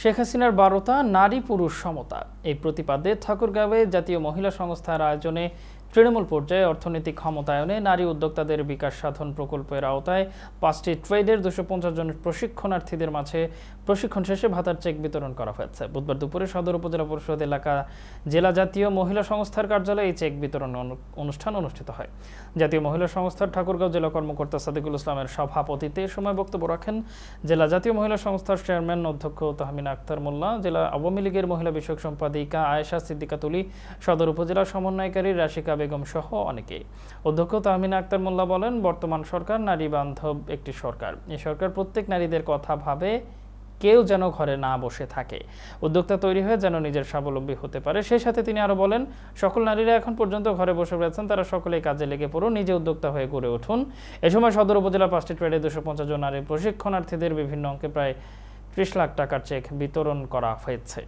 শেখ হাসিনার ১২টা নারী পুরুষ সমতা এই প্রতিপাদ্যে ঠাকুরগাঁওয়ে জাতীয় মহিলা সংস্থার আয়োজনে তৃণমূল পর্যায়ে অর্থনৈতিক ক্ষমতায়নে নারী উদ্যোক্তাদের বিকাশ সাধন প্রকল্পের আওতায় ৫টি ট্রেডের ২৫০ জন প্রশিক্ষণার্থীদের মাঝে প্রশিক্ষণ শেষে ভাতার চেক বিতরণ করা হয়েছে। বুধবার দুপুরে সদর উপজেলা পরিষদ এলাকা জেলা জাতীয় মহিলা সংস্থার কার্যালয়ে এই চেক বিতরণ অনুষ্ঠান অনুষ্ঠিত হয়। জাতীয় মহিলা সংস্থার ঠাকুরগাঁও জেলা কর্মকর্তা সাদিকুল ইসলামের সভাপতিত্বে এ সময় বক্তব্য রাখেন জেলা জাতীয় মহিলা সংস্থার চেয়ারম্যান অধ্যক্ষ তাহমিনা আক্তার মোল্লা, জেলা আওয়ামী লীগের মহিলা বিষয়ক সম্পাদিকা আয়েশা সিদ্দিকা তুলি, সদর উপজেলা সমন্বয়কারী রাশিকা বেগম সহ অনেকেই। অধ্যক্ষ তাহমিনা আক্তার মোল্লা বলেন, বর্তমান সরকার নারী বান্ধব একটি সরকার। এই সরকার প্রত্যেক নারীদের কথা ভাবে, কেউ যেন ঘরে না বসে থাকে, উদ্যোক্তা তৈরি হয়ে যেন নিজের স্বাবলম্বী হতে পারে। সেই সাথে তিনি আরো বলেন, সকল নারীরা এখন পর্যন্ত ঘরে বসে রয়েছেন, তারা সকলেই কাজে লেগে পড়ুন, নিজে উদ্যোক্তা হয়ে গড়ে উঠুন। এ সময় সদর উপজেলা ৫টি ট্রেডে ২৫০ জন নারী প্রশিক্ষণার্থীদের বিভিন্ন অঙ্কে প্রায় ৩০ লাখ টাকার চেক বিতরণ করা হয়েছে।